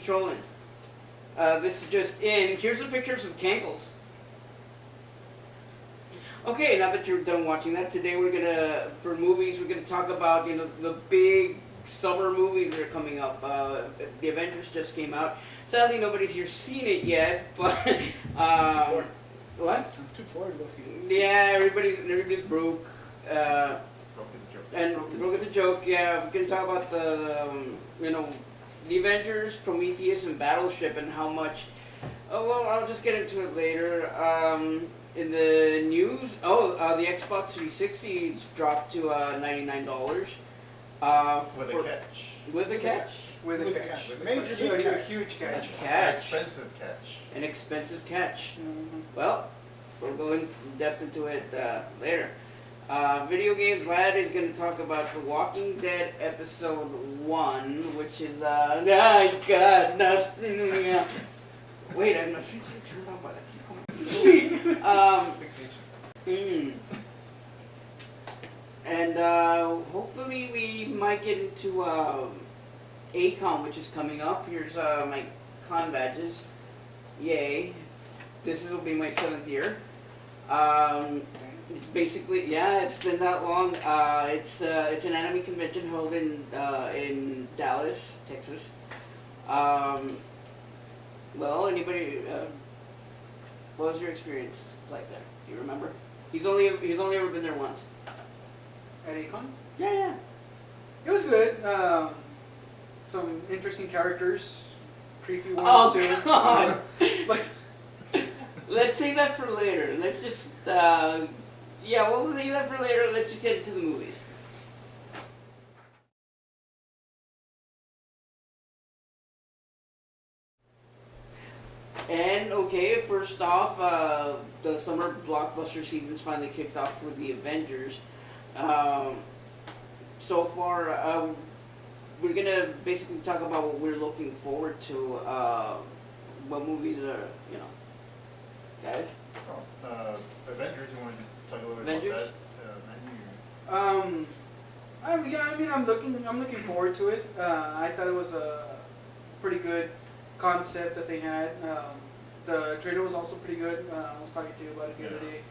Trollin. This is just in. Here's some pictures of Cankles. Okay, now that you're done watching that, today for movies, we're gonna talk about, the big summer movies that are coming up. The Avengers just came out. Sadly, nobody's here seen it yet, but what? I'm too poor to go see it. Yeah, everybody's broke. Broke is a joke. Yeah, we're gonna talk about the Avengers, Prometheus, and Battleship, and how much. Oh well, I'll just get into it later. In the news, the Xbox 360 dropped to $99. With a catch. With a catch. With a catch. A huge catch. A catch. An expensive catch. An expensive catch. Mm-hmm. Well, we'll go in depth into it later. Video games, Lad is going to talk about The Walking Dead Episode 1, which is, God, no. Wait, I'm not sure to turn on by that. And hopefully we might get into a-kon, which is coming up. Here's my con badges. Yay. This will be my 7th year. It's basically, it's been that long. It's an anime convention held in Dallas, Texas. Well, anybody? What was your experience like there? Do you remember? He's only ever been there once. At a-kon? Yeah. It was good. Some interesting characters. Creepy ones too. Oh God! But let's save that for later. Let's just we'll save that for later. Let's just get into the movies. And okay, first off, the summer blockbuster season's finally kicked off with the Avengers. So far, we're gonna basically talk about what we're looking forward to. What movies are, guys? Avengers. You want to talk a little bit Avengers? about that? I'm looking forward to it. I thought it was a pretty good concept that they had. The trailer was also pretty good. I was talking to you about it the other day.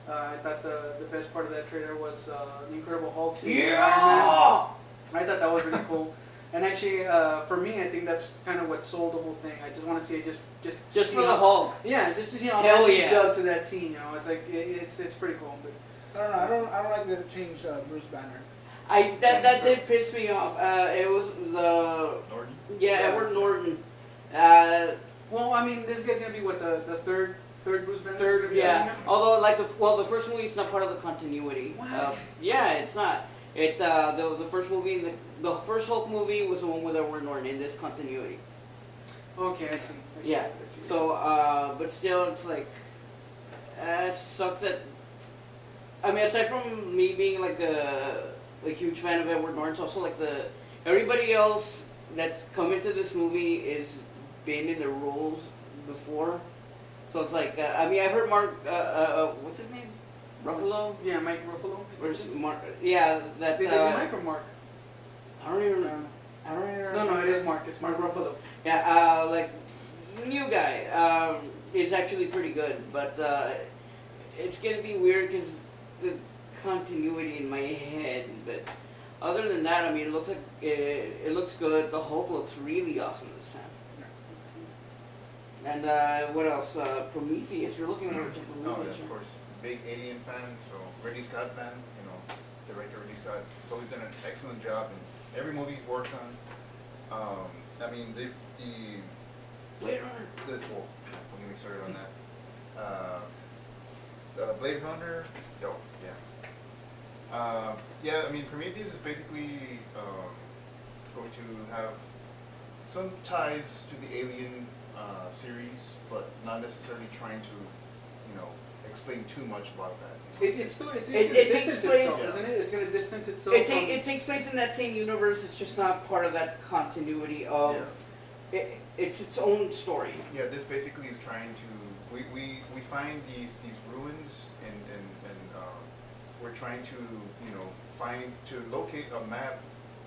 I thought the best part of that trailer was the Incredible Hulk scene. Yeah! I thought that was really cool. And actually, for me, I think that's kind of what sold the whole thing. I just want to see it just for the Hulk. Yeah, just to see how Hell that leads yeah. up to that scene. It's like it's pretty cool. But I don't know. I don't like that they changed Bruce Banner. That did piss me off. It was the Norton? Yeah, Edward Norton. Well, I mean, this guy's gonna be what the third Bruce Banner. Third, yeah. Although, the first movie is not part of the continuity. What? Yeah, it's not. It the first movie, the first Hulk movie was the one with Edward Norton in this continuity. Okay, I see. Yeah. So, but still, it's like, it sucks that. I mean, aside from me being like a huge fan of Edward Norton, it's also like everybody else that's come into this movie is been in their roles before. So it's like, I heard Mark, what's his name? Ruffalo? Yeah, Mike Ruffalo. Where's Mark? Yeah, that. Is it Mike or Mark? I don't even know. No, it is Mark. It's Mark Ruffalo. Yeah, new guy. Is actually pretty good, but it's gonna be weird because the continuity in my head. But other than that, I mean, it looks like it looks good. The Hulk looks really awesome this time. And what else? Prometheus. You're looking forward to Prometheus. Oh, yeah, of course. Big Alien fan, so Ridley Scott fan. Director Ridley Scott. He's always done an excellent job in every movie he's worked on. The Blade Runner. Don't get me started on that. Blade Runner. Prometheus is basically going to have some ties to the Alien series, but not necessarily trying to, explain too much about that. It takes place, isn't it? It's going to distance itself. It takes place in that same universe. It's just not part of that continuity of. Yeah. It's its own story. Yeah, this basically is trying to. We find these ruins and we're trying to locate a map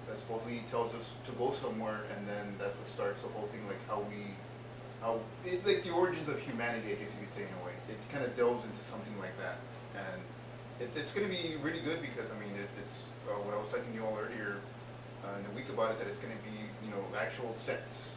that supposedly tells us to go somewhere, and then that's what starts the whole thing, like like the origins of humanity, I guess you could say in a way. It kind of delves into something like that, and it's going to be really good because I mean it's what I was talking to you all earlier in the week about it, that it's going to be actual sets,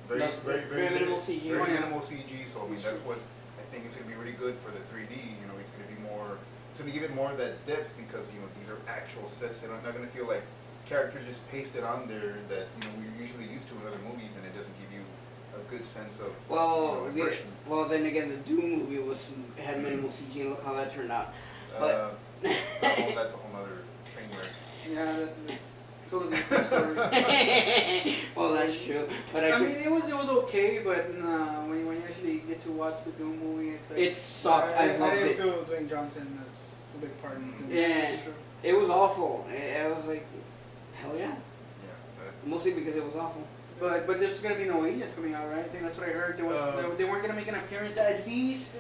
very minimal CG. very minimal CG. So I mean that's what I think is going to be really good for the 3D. It's going to be more. It's going to give it more of that depth because these are actual sets. They're not going to feel like characters just pasted on there that we're usually used to in other movies, and it doesn't give you a good sense of immersion. Well, then again, the Doom movie had minimal CG, and look how that turned out. But that's a whole other train wreck. Yeah, that's totally different story. Well, that's true. But I mean, it was okay, but when you actually get to watch the Doom movie, it's like it sucked. I loved didn't it. feel Dwayne Johnson as a big part in Doom. Yeah, it was awful. I was like, hell yeah. Yeah. Mostly because it was awful. But there's gonna be no aliens coming out, right? I think that's what I heard. They weren't gonna make an appearance at least.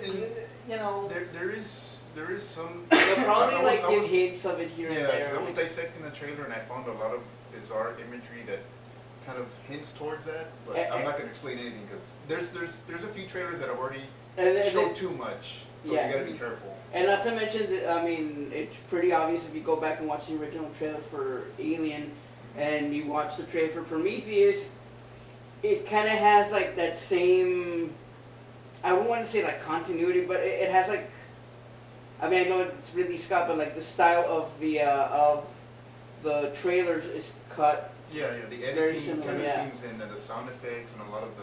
There is some. They'll probably I give was, hints of it here and there. Yeah, I was dissecting the trailer and I found a lot of bizarre imagery that kind of hints towards that. But I'm not gonna explain anything because there's a few trailers that have already showed too much, so you gotta be careful. And not to mention that, I mean, it's pretty obvious if you go back and watch the original trailer for Alien, and you watch the trailer for Prometheus. It kind of has like that same, I wouldn't want to say like continuity, but it has like, I mean, I know it's Ridley Scott, but like the style of the trailers is cut. Yeah, the very editing similar, kind of yeah. seems in, and the sound effects and a lot of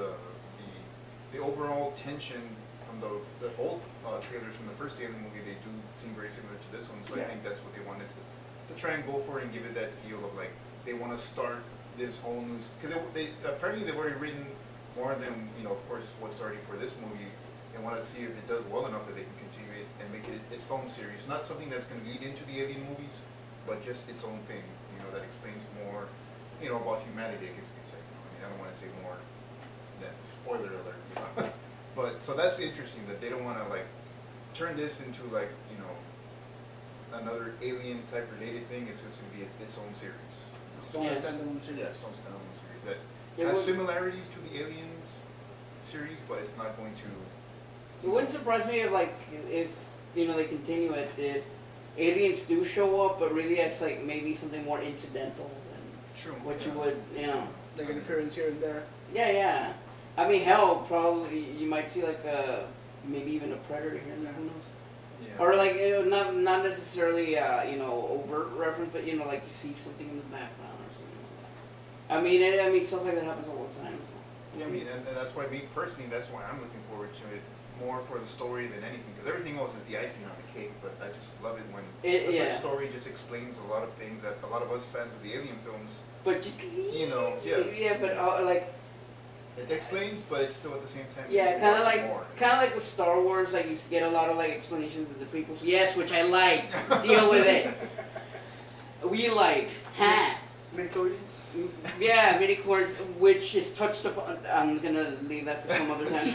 the overall tension from the old trailers from the first Alien movie, they do seem very similar to this one. So I think that's what they wanted to try and go for and give it that feel of like they want to start this whole new, because they apparently they've already written more than of course what's already for this movie. They want to see if it does well enough that they can continue it and make it its own series, not something that's going to lead into the Alien movies, but just its own thing. That explains more, about humanity. I guess you could say. I mean, I don't want to say more than spoiler alert. But so that's interesting that they don't want to like turn this into like another Alien type related thing. It's just going to be its own series. Standalone series. Yeah, some standalone series that has similarities to the Aliens series, but it's not going to. It wouldn't surprise me if they continue it, if aliens do show up, but really it's like maybe something more incidental than what you would, Like an appearance here and there. Yeah. I mean, hell, probably you might see like maybe even a predator here and there. Who knows? Yeah. Or like not necessarily overt reference, but like you see something in the background or something like that. I mean stuff like that happens all the time. Yeah, I mean, and that's why me personally, that's why I'm looking forward to it more for the story than anything, because everything else is the icing on the cake. But I just love it when the story just explains a lot of things that a lot of us fans of the Alien films. But just like. It explains, but it's still at the same time. Yeah, kind of like with Star Wars, like you get a lot of like explanations of the prequels. Yes, which I like. Deal with it. We like. Midichlorians? Yeah, midichlorians, which is touched upon. I'm gonna leave that for some other time.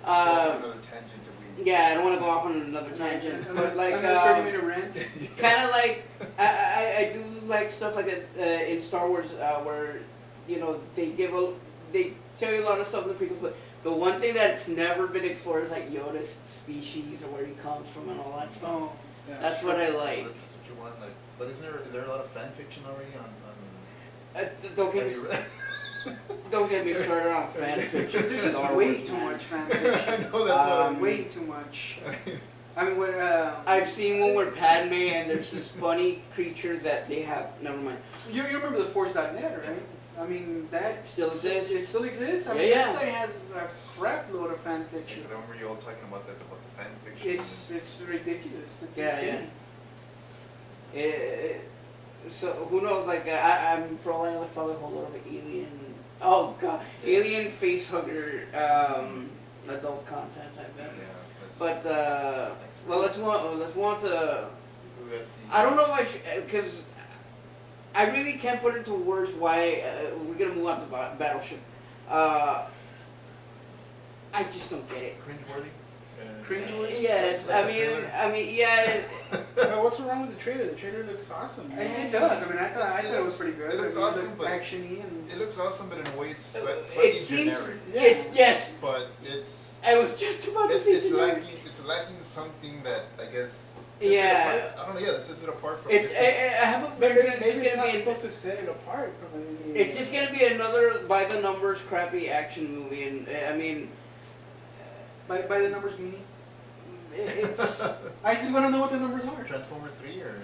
Another tangent if we. Yeah, I don't want to go off on another tangent, but like 30-minute rant. Kind of like I do like stuff like that in Star Wars where they tell you a lot of stuff in the prequels, but the one thing that's never been explored is like Yoda's species or where he comes from and all that stuff. Oh, yeah. That's what I like. That's what you want, like. But is there a lot of fan fiction already on Don't get me started on fan fiction. There's just way too much fan fiction. I know that's what I mean. Way too much. I mean, what? I've seen one where Padme and there's this bunny creature that they have. Never mind. You remember the Force.net, right? I mean, that Still exists. It still exists. I Yeah, mean, yeah. that site has a crap load of fan fiction. I remember you all talking about that, about the fan fiction. It's ridiculous. It's Yeah, insane. So who knows? Like I'm for all I know, there's probably a whole lot of Alien. Oh god, Alien face hugger adult content. I bet. Yeah. But well, let's want to. I don't know if I should, because I really can't put into words why we're gonna move on to Battleship. I just don't get it. Cringeworthy? Cringeworthy? Yes, Like I the mean, trailer? yeah. Well, what's wrong with the trailer? The trailer looks awesome. It does. I mean, I thought it was pretty good. It looks I mean, awesome, looked but actiony and it looks awesome, but in a way it's It slightly seems generic. it's yes. But it's I was just about to say it's generic. lacking something that I guess sets it Yeah. apart. I don't know. Yeah, that sets it apart from. It's. this. I have a Maybe, feeling it's maybe just it's gonna not be. supposed to set it apart from any. It's just gonna be another by the numbers crappy action movie, and I mean, by the numbers meaning. it's. I just want to know what the numbers are. Transformers 3 or.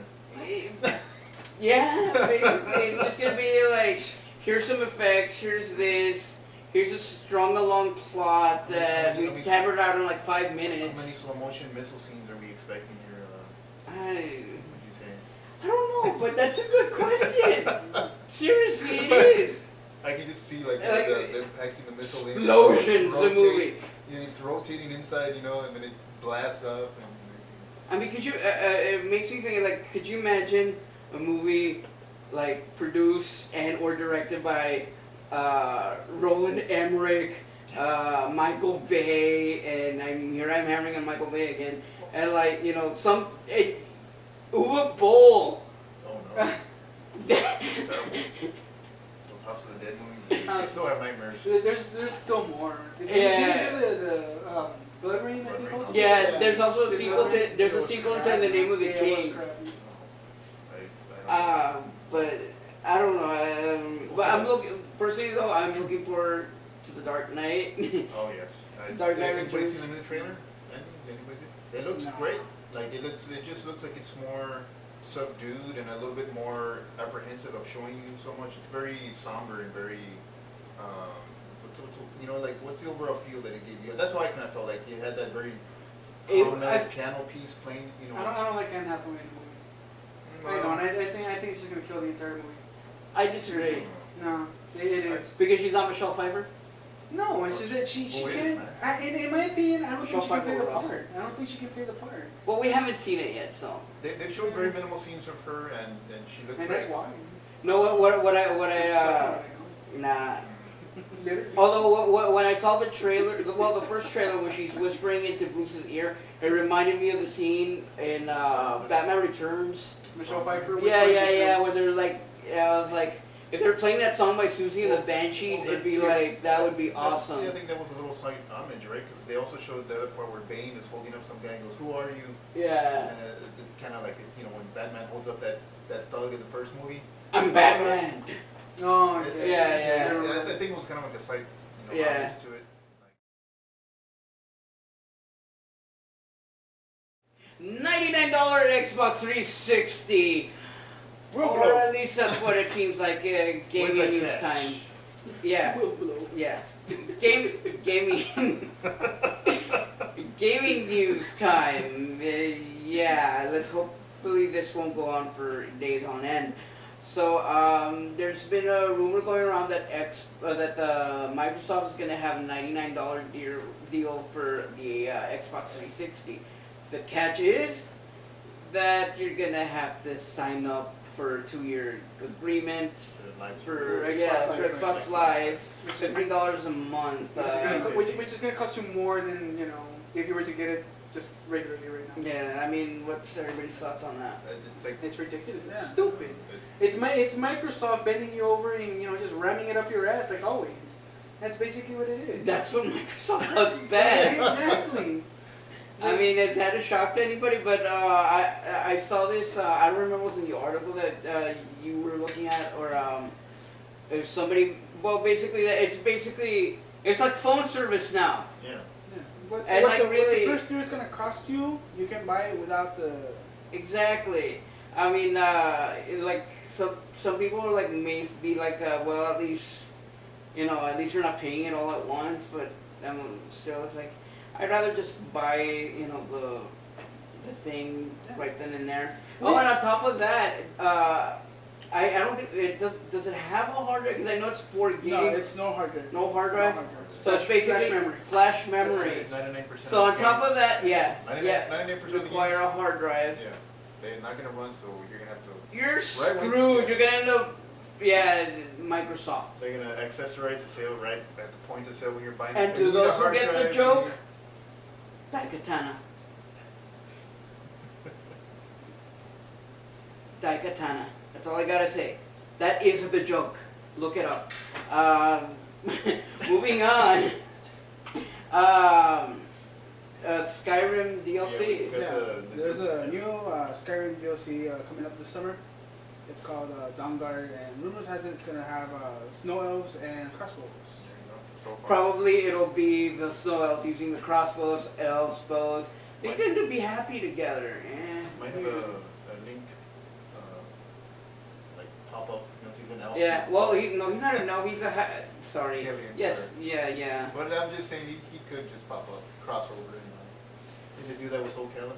Yeah, basically, it's just gonna be like, here's some effects, here's this, here's a strung along plot that we hammered out in like 5 How many minutes. slow motion missile scenes are we expecting here? I Would you say? don't know, but that's a good question. Seriously, it is. I can just see like Like, them packing the missile in. Explosions, a movie. Yeah, it's rotating inside, and then it blasts up. I mean, could you? It makes me think like, could you imagine a movie like produced and or directed by Roland Emmerich, Michael Bay, and I'm hammering on Michael Bay again, and like Uwe Boll. Oh no. Terrible. The Pops of the Dead movie. I still have nightmares. There's still more. Yeah. Did you do the Blood Rain? I think Blood also. Rain. Yeah, there's also a Did sequel Blood to. Rain? There's It a was sequel to crap. The Name of the Yeah, it was King. crappy. I don't know. But I don't know. But I'm looking personally though. I'm looking forward to the Dark Knight. Oh yes. Dark Knight Anybody Returns. seen the new trailer? Anybody see it? It looks No. great. Like it just looks like it's more subdued and a little bit more apprehensive of showing you so much. It's very somber and very, what's the overall feel that it gave you? That's why I kind of felt like you had that very prominent piano piece playing. I don't like Anne Hathaway in the movie. I don't. I think it's just gonna kill the entire movie. I disagree No, it is. because she's not Michelle Pfeiffer. No, it's just that she Well, wait a can't. minute. In my opinion, I don't think she can play the Michelle Pfeiffer part. I don't think she can play the part, Well, we haven't seen it yet, so. They've shown very minimal scenes of her, and she looks and like. that's why. No, what She's I sucking nah. Literally. Although when I saw the trailer, the first trailer when she's whispering into Bruce's ear, it reminded me of the scene in Batman Returns. Michelle Pfeiffer. Yeah, where they're like, I was like, if they're playing that song by Susie and the Banshees, Well, it'd be yes. like, that would be awesome. Yeah, I think that was a little slight homage, right? Because they also showed the other part where Bane is holding up some guy and goes, "Who are you?" Yeah. And it kind of like, when Batman holds up that thug in the first movie. I'm Batman. Oh, Yeah. I think it was kind of like a slight, Yeah. homage to it. $99 Xbox 360. Or at least that's what it seems like. With Gaming the news catch. time. Yeah. Will blow. Yeah. Gaming. Gaming news time. Yeah. Let's hopefully this won't go on for days on end. So there's been a rumor going around that Microsoft is going to have a $99 deal for the Xbox 360. The catch is that you're going to have to sign up for a 2-year agreement for Xbox Live, $15 a month. Which is gonna cost you more than if you were to get it just regularly right now. Yeah, I mean, what's everybody's thoughts on that? It's like It's ridiculous. It's Yeah. stupid. It's Microsoft bending you over and just ramming it up your ass like always. That's basically what it is. That's what Microsoft does best. Exactly. I mean, is that a shock to anybody? But I saw this. I don't remember what was in the article that you were looking at, or if somebody. Well, basically, it's like phone service now. Yeah. What, And what like the, really- what the first year is going to cost you, you can buy it without the... Exactly. I mean, like some people are like may be like, well, at least you're not paying it all at once. But still, it's like I'd rather just buy the thing right then and there. Oh, and on top of that, I don't think it does. Does it have a hard drive? Because I know it's 4 gigs. No, it's no hard drive. No hard drive? No hard drive. So it's basically flash memory. 99%. So on top of that, yeah, 99% of the require games, a hard drive. Yeah, they're not gonna run, so you're gonna have to. You're Right when- screwed. yeah. You're gonna end up, Microsoft. They're gonna accessorize the sale right at the point of sale when you're buying. And it. to When you need a those who hard get the drive, joke, Daikatana. Daikatana. That's all I gotta say. That is the joke. Look it up. Moving on. Skyrim DLC. Got Yeah, the there's a new Skyrim DLC coming up this summer. It's called Dawnguard, and rumors has it it's gonna have snow elves and crossbows. So far. Probably it'll be the snow elves using the crossbows, elves, bows. They Might- tend to be happy together. Might have a link, like pop up. You know, if he's an elf. Yeah. Well, he's not an elf. He's a sorry. Alien, Yes. Yeah. But I'm just saying he could just pop up, crossover, and did they do that with Soul Calibur?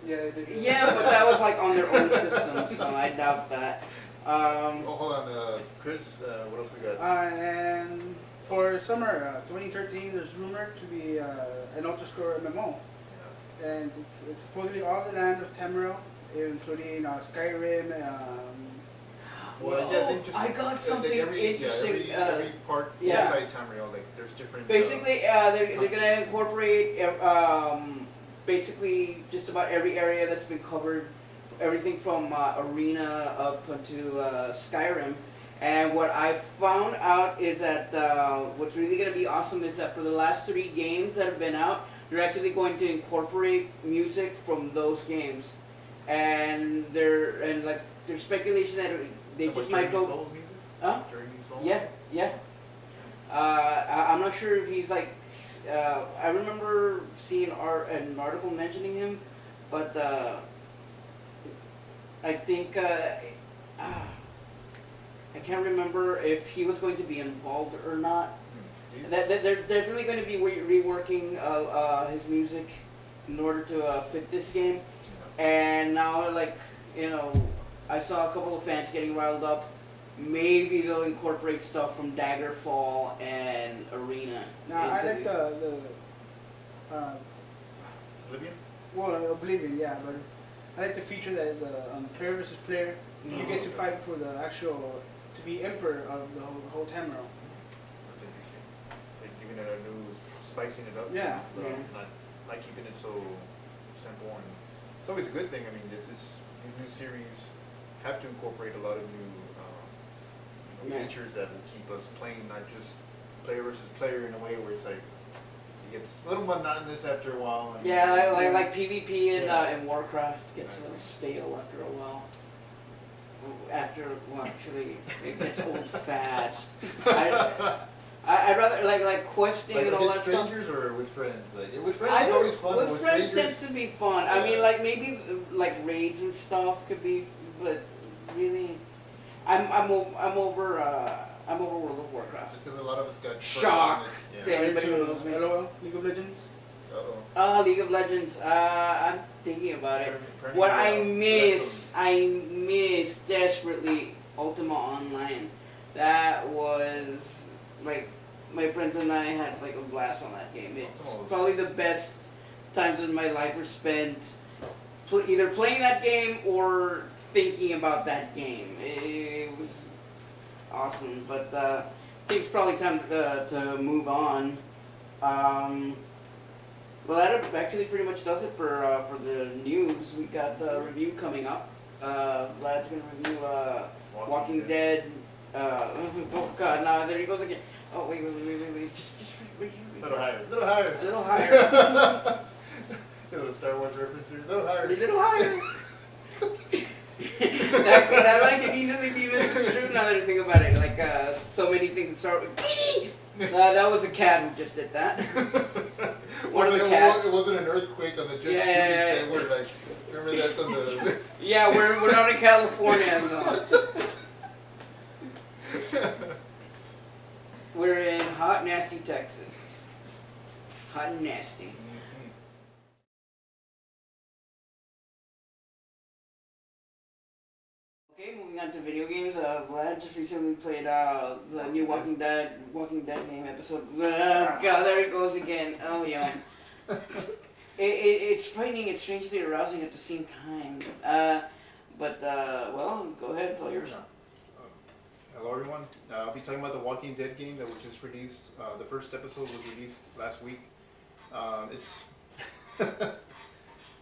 Yeah, they did. Yeah, but that was like on their own system, so I doubt that. Oh, hold on, Chris. What else we got? And for summer 2013, there's rumored to be an Ultra Scroll MMO, Yeah. and it's supposedly all the land of Tamriel, including Skyrim. Well, yeah, they just, I got something interesting. Every part yeah. inside Tamriel, like there's different. Basically, they're gonna incorporate basically just about every area that's been covered, everything from Arena up to Skyrim. And what I found out is that what's really gonna be awesome is that for the last 3 games that have been out, they're actually going to incorporate music from those games, and there's speculation that they just might go. Souls music? Huh? During these Souls? Yeah. I'm not sure if he's like. I remember seeing an article mentioning him, but I think I can't remember if he was going to be involved or not. They're definitely going to be reworking his music in order to fit this game. And now, like, I saw a couple of fans getting riled up. Maybe they'll incorporate stuff from Daggerfall and Arena. Now I like into the Oblivion? Oblivion, yeah, but I like the feature that player versus player, you get to fight for the actual to be emperor of the whole Tamriel. That's interesting. Like giving it a new, spicing it up. Yeah. Not keeping it so simple, and it's always a good thing. I mean, these new series have to incorporate a lot of new features that will keep us playing, not just player versus player in a way where it's like it gets a little monotonous after a while. I mean, Yeah, like PvP in Yeah. in Warcraft gets a little stale after a while. Actually, it gets old fast. I'd rather like questing like and all with that stuff. strangers or with friends? Like with friends, I it's don't, always fun. with friends strangers, tends to be fun. I Yeah. mean, like maybe like raids and stuff could be, but really, I'm over World of Warcraft. it's because a lot of us got Shock. Yeah. Anybody who knows me. LOL, League of Legends. Uh-oh. League of Legends. I'm thinking about it. Turning What around. I miss desperately Ultima Online. That was like my friends and I had like a blast on that game. It's Ultima was- probably the best times in my life were spent either playing that game or thinking about that game. It was awesome, but I think it's probably time to move on. Well, that actually pretty much does it for the news. We got the review coming up. Vlad's gonna review Walking Dead. Oh God, no, there he goes again. Oh wait, just read. Little higher. Little higher. A little higher. Little Star Wars reference here. Little higher. A little higher. that line can easily be misconstrued now that I think about it. Like so many things start with Dee. That was a cat who just did that. One of the cats. It wasn't an earthquake on the Judge Yeah. set where like remember that on the Yeah, we're not in California, so we're in hot, nasty Texas. Hot and nasty. Okay, moving on to video games. Vlad just recently played the new Walking Dead game episode. God, there it goes again. Oh yeah. It's frightening. It's strangely arousing at the same time. Well, go ahead. It's all yours. Hello everyone. I'll be talking about the Walking Dead game that was just released. The first episode was released last week. It's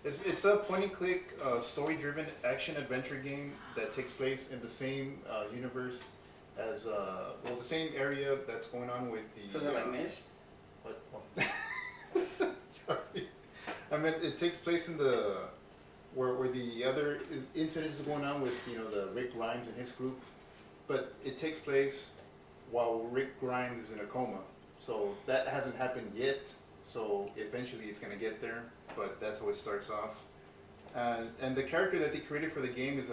It's a point-and-click, story-driven action-adventure game that takes place in the same universe as, well, the same area that's going on with the. So is it like Mist? What? Oh. Sorry. I mean, it takes place in the where the other incidents are going on with the Rick Grimes and his group, but it takes place while Rick Grimes is in a coma. So that hasn't happened yet. So eventually it's gonna get there, but that's how it starts off. And the character that they created for the game is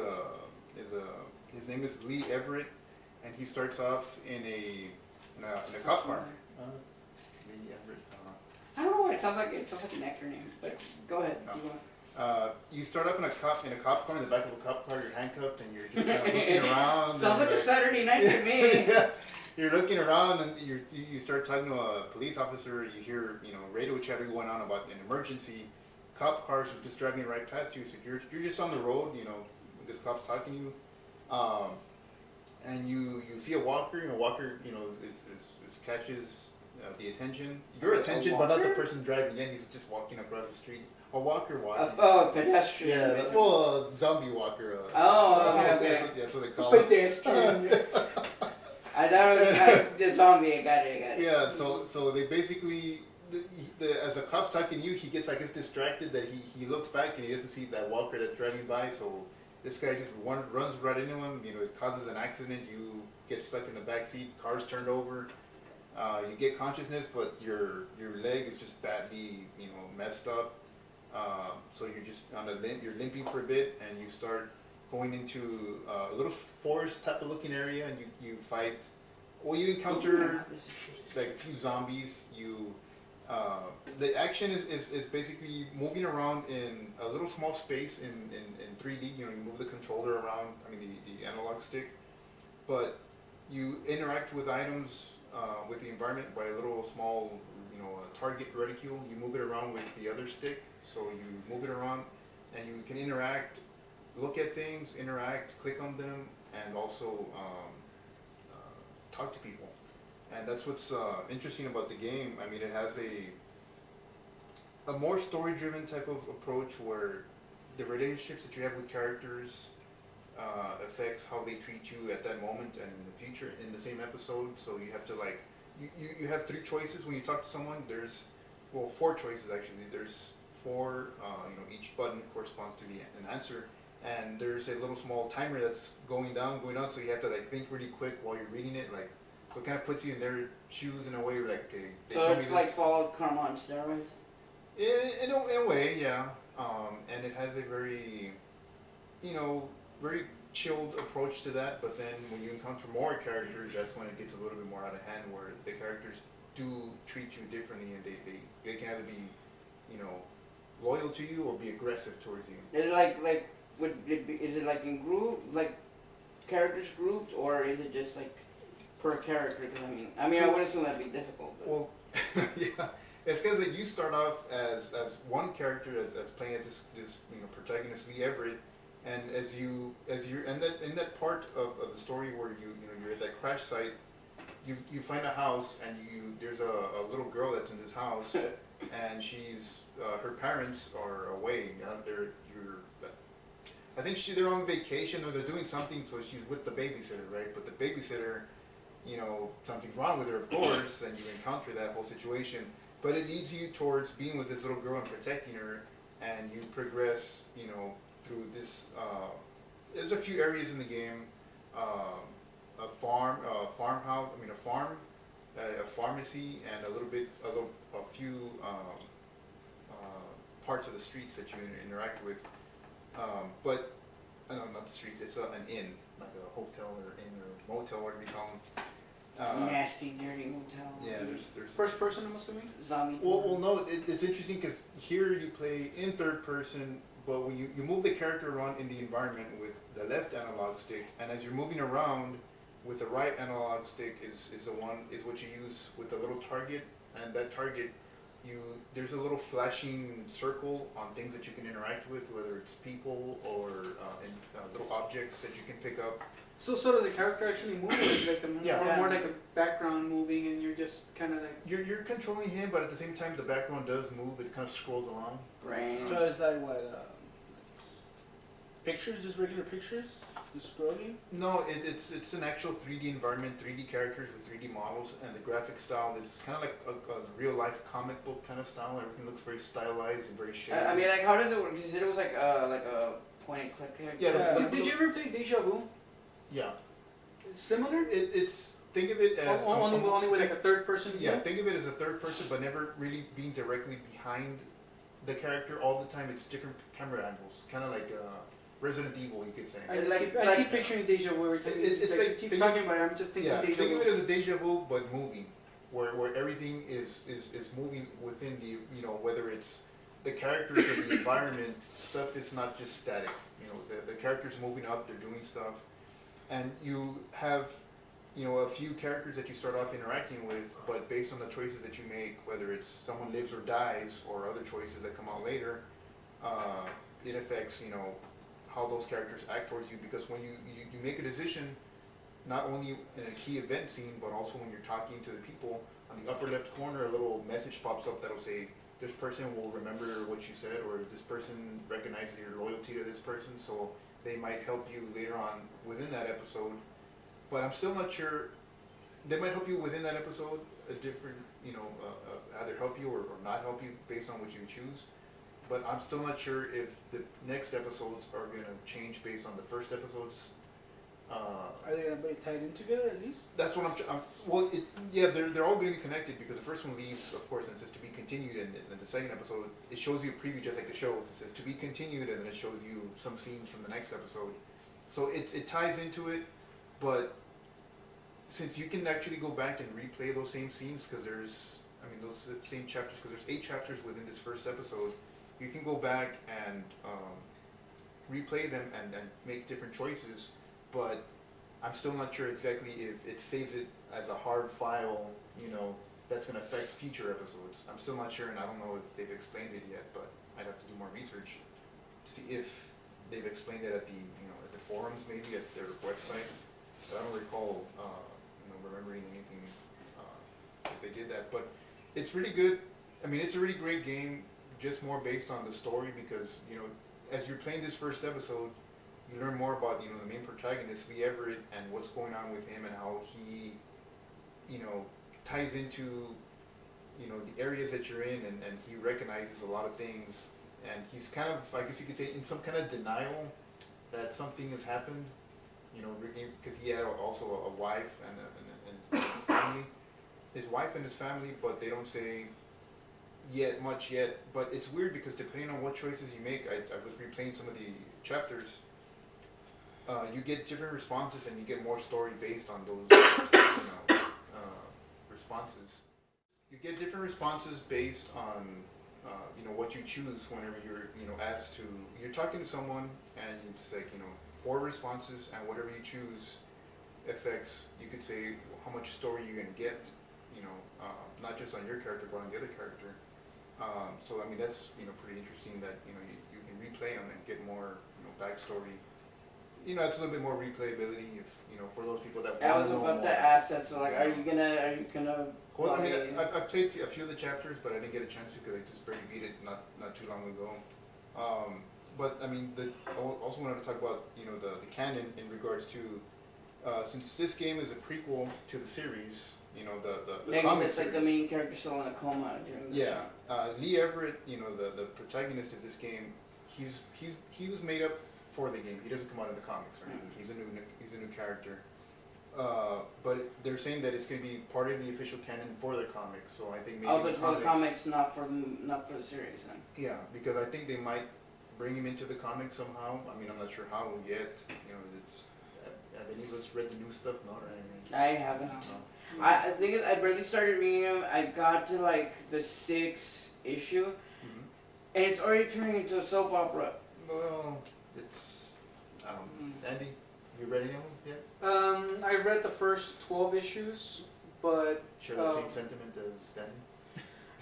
his name is Lee Everett, and he starts off in a cop car. Lee Everett. I don't know why it sounds like an actor name, but go ahead. No. You start off in a cop car, in the back of a cop car. You're handcuffed and you're just kind of looking around. Sounds like a Saturday night to me. Yeah. You're looking around and you start talking to a police officer. You hear radio chatter going on about an emergency. Cop cars are just driving right past you. So you're just on the road. This cop's talking to you, and you see a walker. And a walker is catches the attention. Your attention, but not the person driving in. He's just walking across the street. A walker walking. A pedestrian. Yeah, basically. well, a zombie walker. Okay. That's what they call it. Pedestrian. I thought it was like the zombie. I got it. Yeah, so they basically, as the cop's talking to you, he gets distracted that he looks back and he doesn't see that walker that's driving by. So this guy just runs right into him. It causes an accident. You get stuck in the back seat. Car's turned over. You get consciousness, but your leg is just badly messed up. So you're just on a limp. You're limping for a bit, and you start going into a little forest type of looking area, and you fight. Well, you encounter like a few zombies. The action is basically moving around in a little small space in 3D. You move the controller around. I mean the analog stick, but you interact with items with the environment by a little small target reticule. You move it around with the other stick, so you move it around, and you can interact. Look at things, interact, click on them, and also talk to people. And that's what's interesting about the game. I mean, it has a more story-driven type of approach where the relationships that you have with characters affects how they treat you at that moment and in the future in the same episode. So you have to you have 3 choices when you talk to someone. There's 4 choices actually. There's 4. Each button corresponds to an answer. And there's a little small timer that's going down, so you have to think really quick while you're reading it, so it kind of puts you in their shoes in a way, okay. So it's like Fallout Karma on steroids. In a way, yeah. And it has a very, very chilled approach to that. But then when you encounter more characters, that's when it gets a little bit more out of hand, where the characters do treat you differently, and they can either be, loyal to you or be aggressive towards you. Is it like in group, like characters grouped, or is it just like per character? Because I would assume that'd be difficult. But. Well, yeah, it's because you start off as one character as playing as this protagonist Lee Everett, and as you're in that part of the story where you're at that crash site, you find a house, and there's a little girl that's in this house, and she's her parents are away. I think they're on vacation or they're doing something, so she's with the babysitter, right? But the babysitter, something's wrong with her, of course, and you encounter that whole situation. But it leads you towards being with this little girl and protecting her, and you progress, through this. There's a few areas in the game, a farmhouse, a farm, a pharmacy, and a few parts of the streets that you interact with. But not the streets. It's an inn, like a hotel or inn or motel, whatever you call them. Nasty, dirty motel. Yeah, there's First person, I'm assuming? Zombie. Well, no, it's interesting because here you play in third person, but when you move the character around in the environment with the left analog stick, and as you're moving around with the right analog stick is what you use with the little target, and that target there's a little flashing circle on things that you can interact with, whether it's people or little objects that you can pick up. So does the character actually move, or is like the Yeah. more like the background moving, and you're just kind of like You're controlling him, but at the same time the background does move. It kind of scrolls along. Brains. So it's like what? Pictures, just regular pictures, just scrolling. No, it's an actual 3D environment, 3D characters with 3D models, and the graphic style is kind of like a real life comic book kind of style. Everything looks very stylized and very shady. I mean, like, how does it work? 'Cause you said it was like a point and click. Yeah, Did you ever play Deja Vu? Yeah, It's similar. it's think of it as Only with like a third person. yeah, think of it as a third person, but never really being directly behind the character all the time. It's different camera angles, kind of like Resident Evil, you could say. I keep picturing Deja Vu every time. It's like keep think talking about it. I'm just thinking Yeah, Deja think Vu. of it as a deja vu, but moving, where everything is moving within the, you know, whether it's the characters or the environment, stuff is not just static. You know, the characters moving up, they're doing stuff, and you have, you know, a few characters that you start off interacting with, but based on the choices that you make, whether it's someone lives or dies or other choices that come out later, it affects, you know, how those characters act towards you, because when you make a decision, not only in a key event scene, but also when you're talking to the people, on the upper left corner, a little message pops up that'll say, this person will remember what you said, or this person recognizes your loyalty to this person, so they might help you later on within that episode. But I'm still not sure, they might help you within that episode, a different, you know, either help you or not help you based on what you choose. But I'm still not sure if the next episodes are going to change based on the first episodes. Are they gonna be tied in together at least? That's what they're all going to be connected, because the first one leaves, of course, and it says to be continued, and the second episode, it shows you a preview just like the shows. It says to be continued, and then it shows you some scenes from the next episode. So it ties into it, but since you can actually go back and replay those same scenes, because those same chapters, because there's 8 chapters within this first episode, you can go back and replay them and make different choices, but I'm still not sure exactly if it saves it as a hard file, you know, that's going to affect future episodes. I'm still not sure, and I don't know if they've explained it yet, but I'd have to do more research to see if they've explained it at the, you know, at the forums, maybe at their website. But I don't recall, remembering anything if they did that. But it's really good. I mean, it's a really great game, just more based on the story, because, you know, as you're playing this first episode, you learn more about, you know, the main protagonist, Lee Everett, and what's going on with him, and how he, you know, ties into, you know, the areas that you're in, and he recognizes a lot of things, and he's kind of, I guess you could say, in some kind of denial that something has happened, you know, because he had also a wife and his family, his wife and his family, but they don't say much yet. But it's weird, because depending on what choices you make, I was replaying some of the chapters, you get different responses, and you get more story based on those responses. You get different responses based on what you choose whenever you're asked to. You're talking to someone, and it's like 4 responses, and whatever you choose affects, you could say, how much story you're gonna get. Not just on your character, but on the other character. So I mean, that's pretty interesting that you can replay them and get more backstory. It's a little bit more replayability if for those people that I want was to know about more. to ask that. So like, are you gonna? Well, I mean, play- I've played a few of the chapters, but I didn't get a chance to because I just barely beat it not too long ago. But I mean, I also wanted to talk about the canon in regards to since this game is a prequel to the series, the Yeah, 'cause comic it's like the series. main character still in a coma during this. Yeah, Lee Everett, the protagonist of this game, he was made up for the game. He doesn't come out in the comics or anything. He's a new character. But they're saying that it's going to be part of the official canon for the comics. So I think maybe Also, it's for the comics, not for the series. Then. Yeah, because I think they might bring him into the comics somehow. I mean, I'm not sure how yet. Have any of us read the new stuff? Not or anything. I haven't. No. I think I barely started reading them. I got to like the 6th issue, Mhm. and it's already turning into a soap opera. Well, it's Andy, you read any of them yet? I read the first 12 issues, but Share that same sentiment as Danny?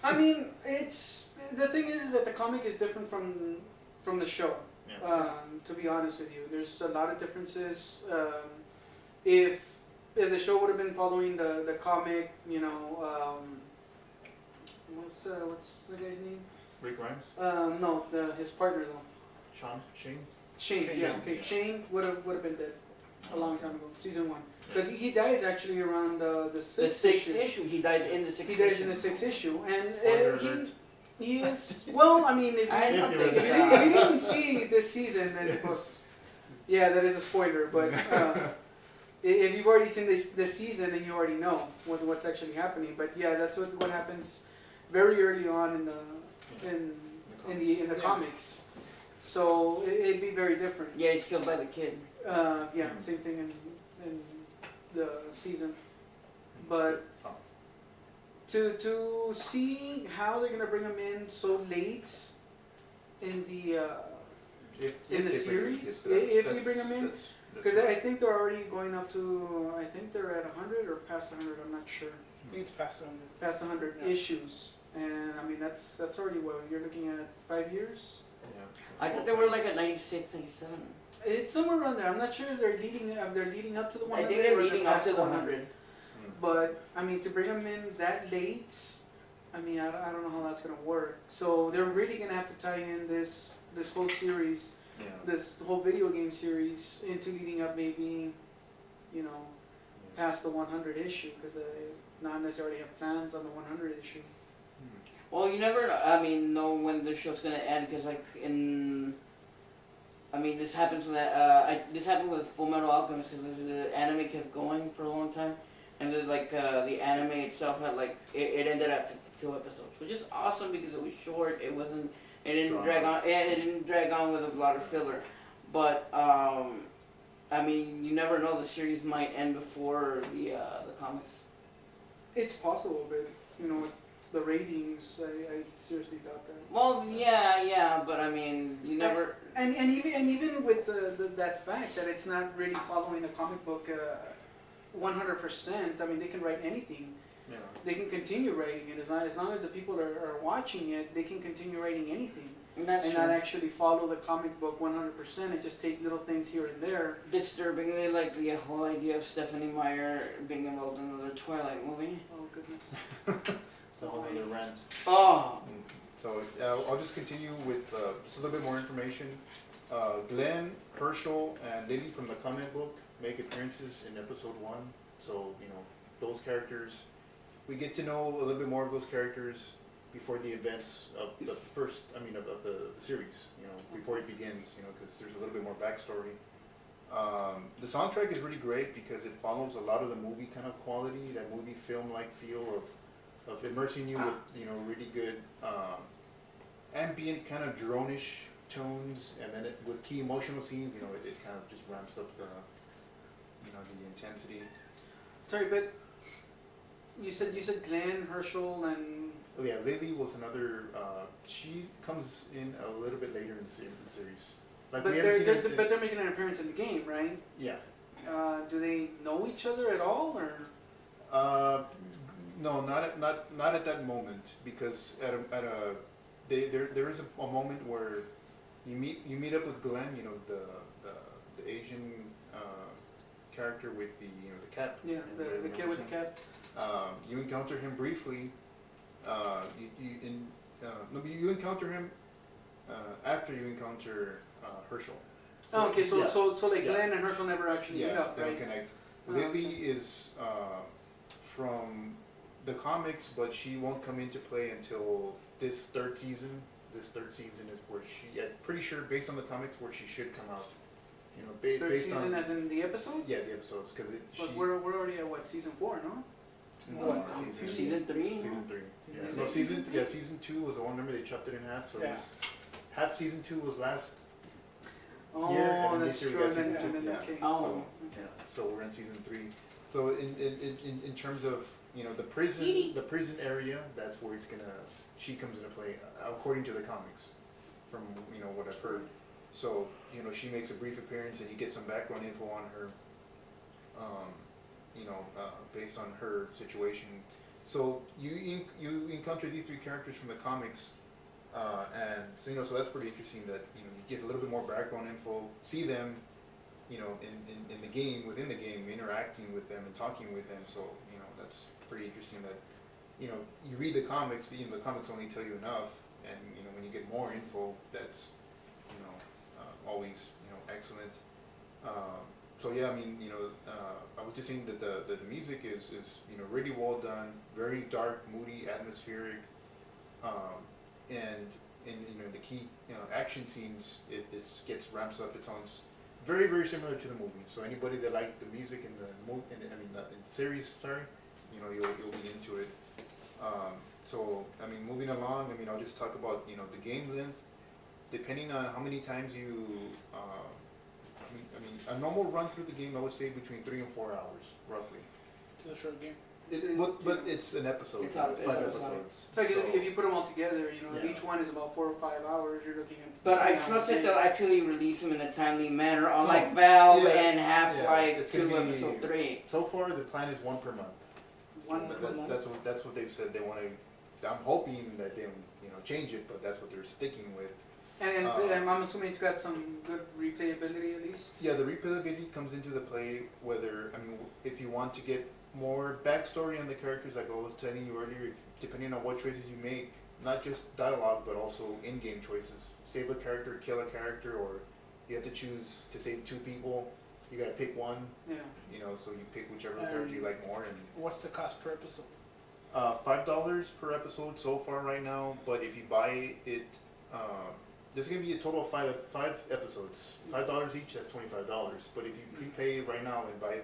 I mean, the thing is that the comic is different from the show. Yeah. To be honest with you, there's a lot of differences. if the show would have been following the comic, you know, what's the guy's name? Rick Grimes? No, his partner though. Shane? Shane, Shane, yeah, okay. yeah. Shane would have been dead a long time ago, season 1, because he dies actually around the sixth issue. He dies in the sixth He issue. dies in the sixth issue, and Spoiler alert. he is well. I mean, if I you, don't If think you're- if you didn't see this season, then of course, yeah, that is a spoiler. But if you've already seen this season, then you already know what's actually happening. But yeah, that's what happens very early on in the comics. So it'd be very different. Yeah, he's killed by the kid. Yeah, same thing in the season. But Oh. to see how they're gonna bring him in so late in the in the they series, bring it, yes, if you bring 'em in, that's because I think they're already going up to, I think they're at 100 or past 100. I'm not sure. I think it's past 100. Past 100 Yeah. issues, and I mean that's already what you're looking at 5 years. yeah. I thought they were like at 96, 97. It's somewhere around there. I'm not sure if they're leading up to the 100. I think they're or leading up past to the 100. But I mean, to bring them in that late, I mean, I don't know how that's gonna work. So they're really gonna have to tie in this whole series, Yeah. this whole video game series, into leading up maybe, you know, past the 100 issue, because they not necessarily have plans on the 100 issue. Well, you never, know when the show's gonna end, because like this happens with this happened with Full Metal Alchemist, because the anime kept going for a long time, and then the anime itself had it ended at 52 episodes, which is awesome because it was short. It didn't Drama. drag on. Yeah, it didn't drag on with a lot of filler, but you never know. The series might end before the comics. It's possible, but you know, with the ratings, I seriously doubt that. Well, yeah, but you never. And even with that fact that it's not really following the comic book 100%. I mean, they can write anything. Yeah. They can continue writing it as long as the people are watching it. They can continue writing anything That's and true. not actually follow the comic book 100% and just take little things here and there. Disturbingly, like the whole idea of Stephanie Meyer being involved in another Twilight movie. Oh goodness. The whole other rant. Oh, So I'll just continue with just a little bit more information. Glenn, Herschel, and Lily from the comic book make appearances in episode 1. So, those characters, we get to know a little bit more of those characters before the events of the first, of the series, before it begins, because there's a little bit more backstory. The soundtrack is really great because it follows a lot of the movie kind of quality, that movie film-like feel of immersing you with, really good ambient kind of drone-ish tones, and then with key emotional scenes, it kind of just ramps up the intensity. Sorry, but you said Glenn, Herschel, and Oh yeah, Lily was another. She comes in a little bit later in the series. Like but we haven't seen her. they're making an appearance in the game, right? Yeah. Do they know each other at all, or? No, not at that moment, because there is a moment where you meet up with Glenn, the Asian character with the cat. Yeah, the kid with the cat. You encounter him briefly. You encounter him after you encounter Herschel. Oh, okay, so yeah. Glenn and Herschel never actually meet up, they right? don't connect. Oh, Lily is from the comics, but she won't come into play until this third season. This third season is where I'm pretty sure, based on the comics, where she should come out. Third based season on as in the episode? yeah, the episodes, because But we're already at what, season 4, no? no, season 3. Season 3. Yeah. Season No, three? season 2 was the one. Remember they chopped it in half, so Yeah. it was, half season 2 was last. Oh, year, and then that's this year we true. got And then, season and then, two, yeah. okay. Oh. So, Yeah, so we're in season 3. So in terms of the prison area, that's where she comes into play, according to the comics, from what I've heard. So she makes a brief appearance, and you get some background info on her, based on her situation. So you encounter these 3 characters from the comics, and so that's pretty interesting that you get a little bit more background info, see them, in the game, within the game, interacting with them and talking with them. So, that's pretty interesting that, you read the comics, the comics only tell you enough, and, when you get more info, that's, always, excellent. So yeah, I mean, I was just saying that the music is really well done, very dark, moody, atmospheric, and the key action scenes, it gets ramps up. It sounds very, very similar to the movie. So anybody that liked the music in the series, sorry, you'll be into it. So I mean, moving along, I mean, I'll just talk about the game length. Depending on how many times you, a normal run through the game, I would say between 3 and 4 hours, roughly. To the short game. But it's an episode. It's 5 episodes. So if you put them all together, if Yeah. each one is about 4 or 5 hours, you're looking at. But I 3 trust hours. that they'll actually release them in a timely manner, unlike Valve Yeah. and Half-Life It's gonna 2 be- Episode 3. So far, the plan is 1 per month. One So per month. That's what they've said they want to. I'm hoping that they change it, but that's what they're sticking with. And I'm assuming it's got some good replayability at least. Yeah, the replayability comes into the play whether, if you want to get more backstory on the characters, like I was telling you earlier, depending on what choices you make, not just dialogue, but also in-game choices. Save a character, kill a character, or you have to choose to save 2 people. You gotta pick one, Yeah. so you pick whichever character you like more. And What's the cost per episode? $5 per episode so far right now, but if you buy it, there's gonna be a total of five episodes. $5 each, that's $25. But if you prepay right now and buy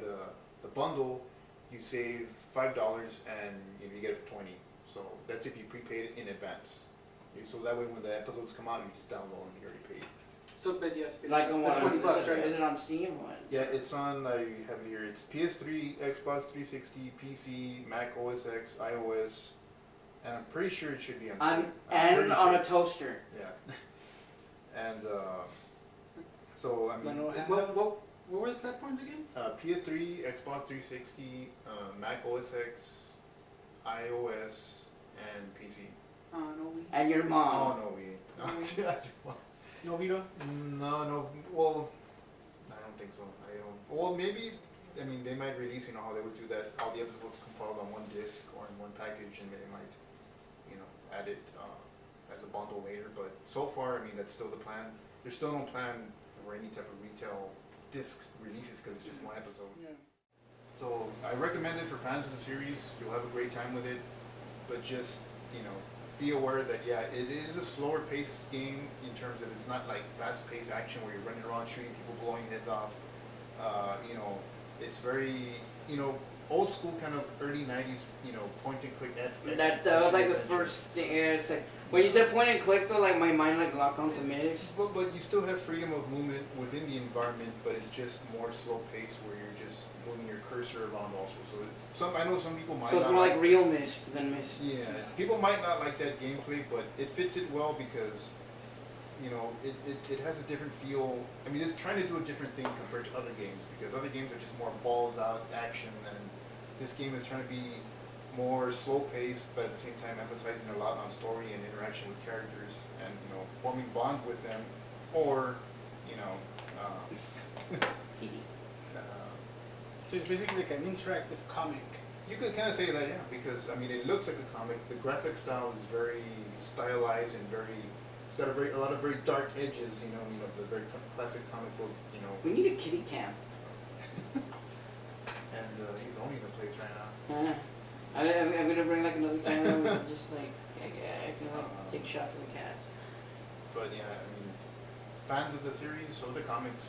the bundle, you save $5 and you get it for 20. So that's if you prepaid it in advance. So that way when the episodes come out, you just download and you already paid. So, but you have to pay Like the on what? $20, Is right? it on Steam or what? Yeah, it's on, I have it here, it's PS3, Xbox 360, PC, Mac OS X, iOS, and I'm pretty sure it should be on Steam. I'm pretty On sure. a toaster. Yeah. And so, I mean, What were the platforms again? PS3, Xbox 360, Mac OS X, iOS, and PC. No, we. And your mom. Oh, no, we ain't. No Vito? No, well, I don't think so. Well, maybe, they might release, how they would do that, all the episodes compiled on one disc or in one package, and they might, add it as a bundle later. But so far, that's still the plan. There's still no plan for any type of retail disc releases because it's just one episode. Yeah. So I recommend it for fans of the series. You'll have a great time with it, but just, be aware that, yeah, it is a slower paced game in terms of it's not like fast paced action where you're running around shooting people, blowing heads off. It's very, old school kind of early 90s, point and click That was like the adventure. first thing. Yeah, it's like when you said point and click, though, like my mind like locked onto Miz. But you still have freedom of movement within the environment, but it's just more slow paced where you're just moving your cursor around also. So I know some people might So it's not more like like real Mist than Mist. Yeah, people might not like that gameplay, but it fits it well because, it has a different feel. It's trying to do a different thing compared to other games because other games are just more balls out action, and this game is trying to be more slow paced, but at the same time emphasizing a lot on story and interaction with characters and, forming bonds with them, or, So it's basically like an interactive comic. you could kind of say that, yeah, because it looks like a comic. The graphic style is very stylized and it's got a lot of very dark edges. The very classic comic book. We need a kitty cam. And he's owning the place right now. I'm gonna bring like another camera. We can just like I can like take shots of the cats. But yeah, fans of the series or the comics,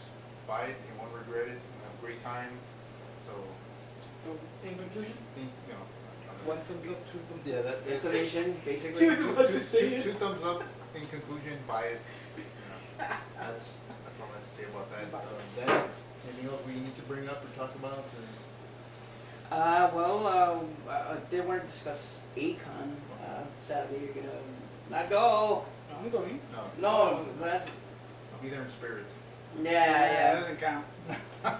buy it. You won't regret it. You'll have a great time. So, In conclusion, think, 1 thumbs up, 2 thumbs yeah, up. Explanation, basically. She was about to say it. two thumbs up. In conclusion, buy it. That's all I have to say about that. Then, anything else we need to bring up or talk about? I did want to discuss a-kon. Sadly, you're gonna not go. I'm going. No, that's I'll be there in spirit. That yeah. doesn't count.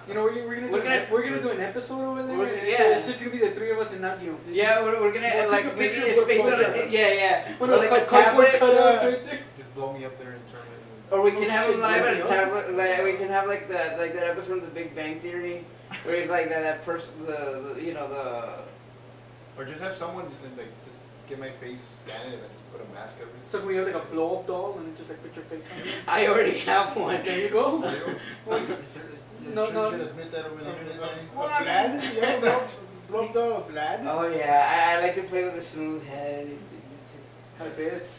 We're gonna do an episode over there. And yeah. it's just gonna be the 3 of us and not you. Yeah, we're gonna We'll take like a maybe picture it's for based on poster. yeah. One Or of like those a cardboard tablet. cutouts right there. Just blow me up there and turn it into Or we can Oh, have him shit, live on a radio? tablet. Like, we can have like that episode from The Big Bang Theory, where he's like that person, the you know the. Or just have someone like just get my face, scan it, and then just put a mask over it. So can we have like a blow up doll and just like put your face on it? I already have one. There you go. You No, no. should admit that over the internet, Danny. Well, I Vlad? You ever blow up the Vlad? Oh yeah, I like to play with a smooth head. I bet.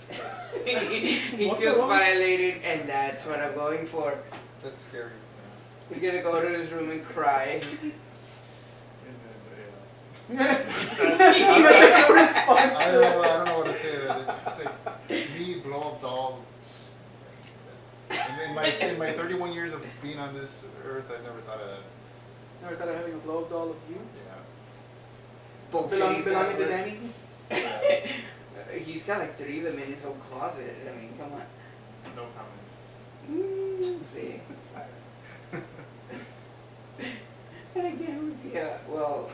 He What's feels wrong? violated, and that's what I'm going for. That's scary. He's gonna go to his room and cry. You got no response. I don't know what to say. It's like me, blow up doll. In my 31 years of being on this earth, I never thought of that. Never thought of having a blow up doll of you? Yeah. Bullshit, he's Belonging to got- Danny? He's got like 3 of them in his own closet. I mean, come on. No comment. See. And again, yeah, well.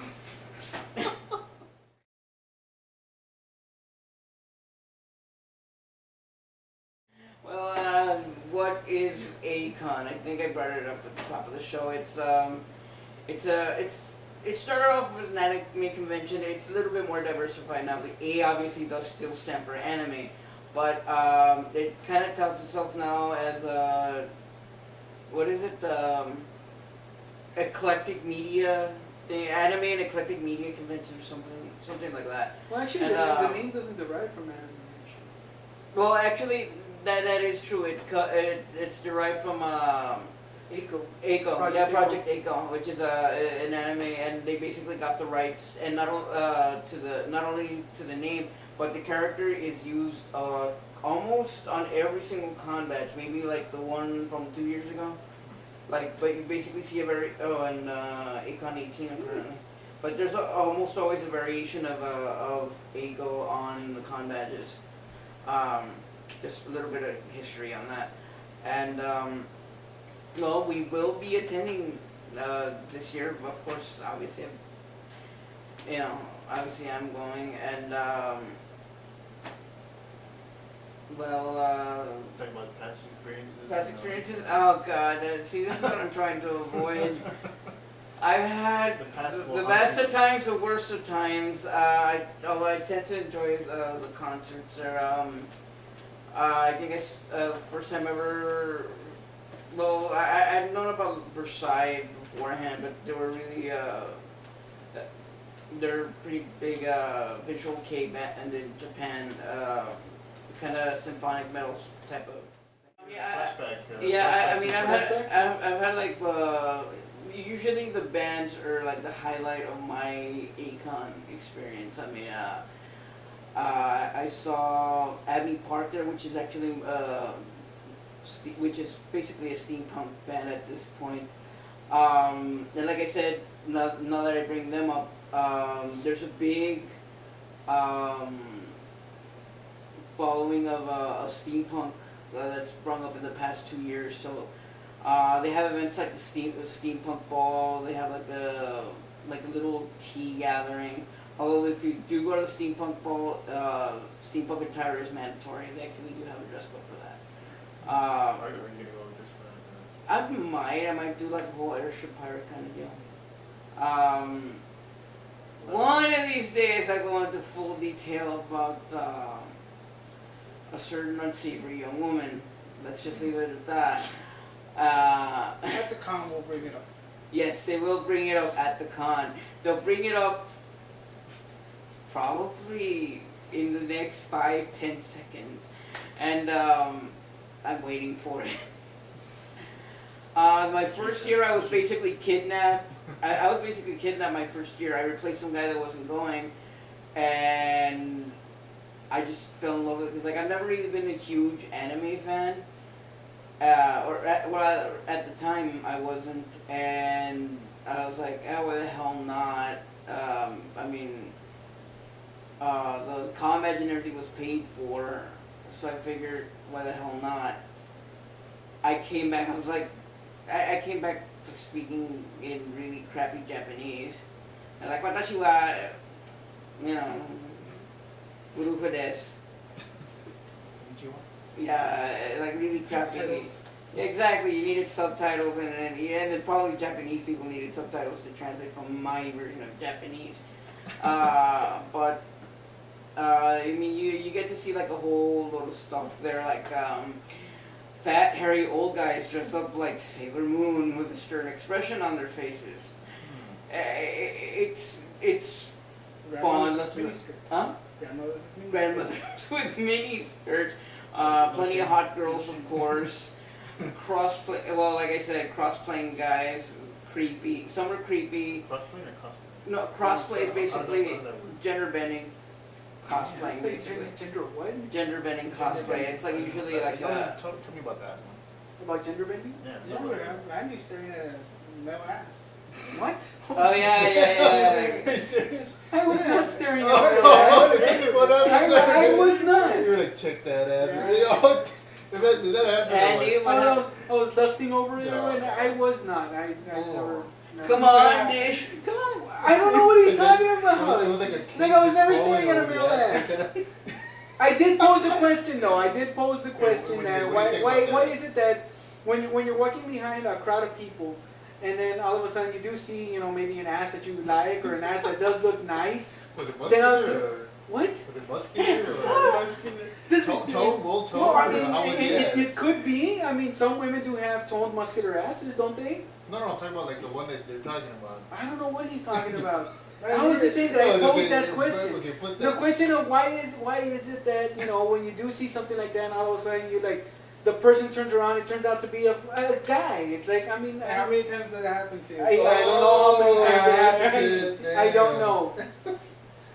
Well, what is a-kon? I think I brought it up at the top of the show. It started off with an anime convention. It's a little bit more diversified now. The A obviously does still stand for anime, but it kind of touts itself now as what is it? Eclectic media thing, anime and eclectic media convention or something like that. Well, actually, And, the name doesn't derive from anime. Well, actually, that is true. It's derived from a-kon. a-kon, Project Project a-kon, which is an anime, and they basically got the rights, and not only to the name, but the character is used almost on every single con badge. Maybe like the one from 2 years ago. Like, but you basically see a and a-kon 18 currently. But there's almost always a variation of a-go on the con badges. Just a little bit of history on that. And, well, we will be attending this year, of course, obviously. Obviously I'm going, and, Talking about past experiences. past experiences? Oh god, see, this is what I'm trying to avoid. I've had The past the will best haunt of times, the worst of times. Although I tend to enjoy the concerts. I think it's the first time ever. Well, I'd known about Versailles beforehand, but they were really they're pretty big visual kei band in Japan, kind of symphonic metal type of. Flashback. Yeah, I mean, Flashback? I've had like usually the bands are like the highlight of my a-kon experience. I mean, I saw Abbey Park there, which is actually which is basically a steampunk band at this point. And like I said, now that I bring them up, there's a big following of steampunk that's sprung up in the past 2 years. So they have events like the steampunk ball. They have like a little tea gathering. Although if you do go to the steampunk ball, steampunk attire is mandatory. They actually do have a dress code for that. Are you gonna go just for that? I might do like a whole airship pirate kind of deal. One of these days I go into full detail about a certain unsavory young woman. Let's just leave it at that. At the con, we'll bring it up. Yes, they will bring it up at the con. They'll bring it up probably in the next 5-10 seconds. And I'm waiting for it. My first year I was basically kidnapped. I was basically kidnapped my first year. I replaced some guy that wasn't going. And I just fell in love with it. Because like, I've never really been a huge anime fan. At the time I wasn't. And I was like, oh, why the hell not? I mean, the combat and everything was paid for, so I figured, why the hell not? I came back, I was like, I came back to speaking in really crappy Japanese. And like, watashi wa, urufu desu. Yeah, like really crappy. Subtitles. Exactly, you needed subtitles, and then probably Japanese people needed subtitles to translate from my version of Japanese. But I mean, you get to see like a whole load of stuff there, like fat, hairy old guys dressed up like Sailor Moon with a stern expression on their faces. It's fun. Grandmothers with mini skirts. Huh? Grandmothers with mini Grandmothers with mini skirts. Plenty of hot girls, of course. Well, like I said, cross-playing guys, creepy. Some are creepy. Crossplay or cosplay? No, crossplay is basically How does that work? gender bending cosplaying, Wait, basically. gender what? Gender bending cosplay. It's like usually like Tell me about that one. About gender bending? Yeah. Yeah, but I'm used to staring at a male ass. What? oh yeah. Are you serious? I was not staring at Oh, her what happened? I was not. You were like, check that ass. Yeah. Did that happen? Andy, Or I was lusting over you, No. and I was not. I Oh. never. Come on, Dish. Come on. I don't know what he's talking It about. was like a Like, I was cake never just staring at a falling male over the ass. I did pose the question though. I did pose the question what do that you why think why about why that? is it that when you're walking behind a crowd of people, and then all of a sudden you do see maybe an ass that you like or an ass that does look nice. Was it Then I'll- muscular or? What? Was it muscular or? Tone, roll tone. Well, I or mean, how was the it ass? could be. I mean, some women do have toned muscular asses, don't they? No, I'm talking about like the one that they're talking about. I don't know what he's talking about. I was just saying that I Oh, posed okay, that question. Okay, put The that. question of why is it that when you do see something like that and all of a sudden you like the person turns around, it turns out to be a guy. It's like, I mean, How many times did that happen to you? I don't know how many times it shit, happened. I don't know.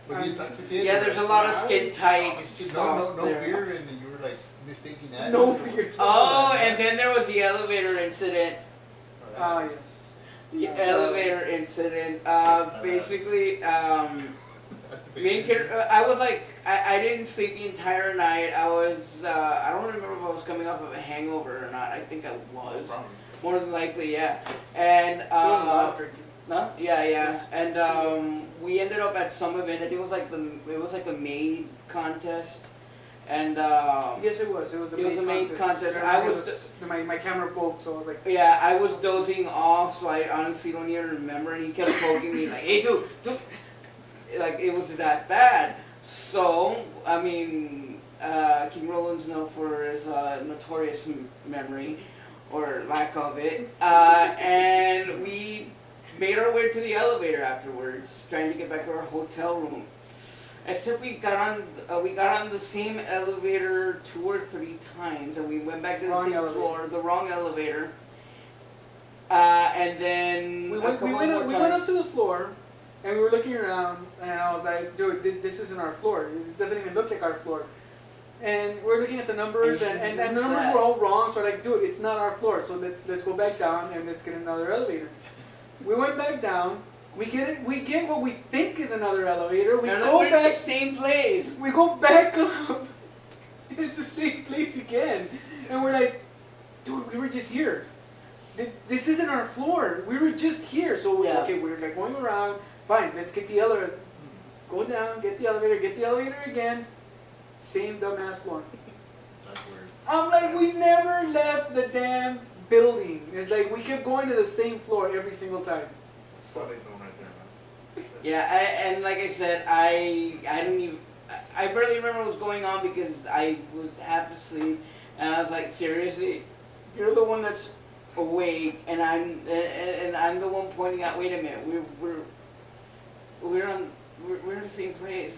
Was he intoxicated? Yeah, there's a lot of skin tight Shit, stuff no there. beer, and you were like mistaking that. No beer. Oh, and then there was the elevator incident. Ah, yes. The elevator incident. Basically, me and Kid, I was like, I didn't sleep the entire night. I was, I don't remember if I was coming off of a hangover or not. I think I was. More than likely, yeah. And, There was a lot of drinking. no? Yeah. And, we ended up at some event. I think it was like a maid contest. And, Yes, it was. It was a It was a maid contest. I was my camera broke, so I was like, yeah, I was dozing off, so I honestly don't even remember. And he kept poking me like, "Hey, dude," like it was that bad. So I mean, King Roland's known for his notorious memory or lack of it, and we made our way to the elevator afterwards, trying to get back to our hotel room. Except we got on the same elevator 2 or 3 times, and we went back to the Wrong same elevator. floor, the wrong elevator. And then we a went couple more up times. to the floor, and we were looking around, and I was like, dude, this isn't our floor. It doesn't even look like our floor. And we're looking at the numbers, and the numbers were all wrong. So like, dude, it's not our floor. So let's go back down and let's get another elevator. We went back down. We get what we think is another elevator. We And go we're in back. the same place. We go back up. It's the same place again, and we're like, dude, we were just here. This isn't our floor. We were just here. So Yeah. okay, we're like going around. Fine, let's get the elevator. Go down, get the elevator again. Same dumbass floor. That's weird. I'm like, we never left the damn building. It's like we kept going to the same floor every single time. Somebody's the one right there, man. Yeah, and like I said, I barely remember what was going on because I was half asleep, and I was like, seriously, you're the one that's awake, and I'm the one pointing out. Wait a minute, we're in the same place.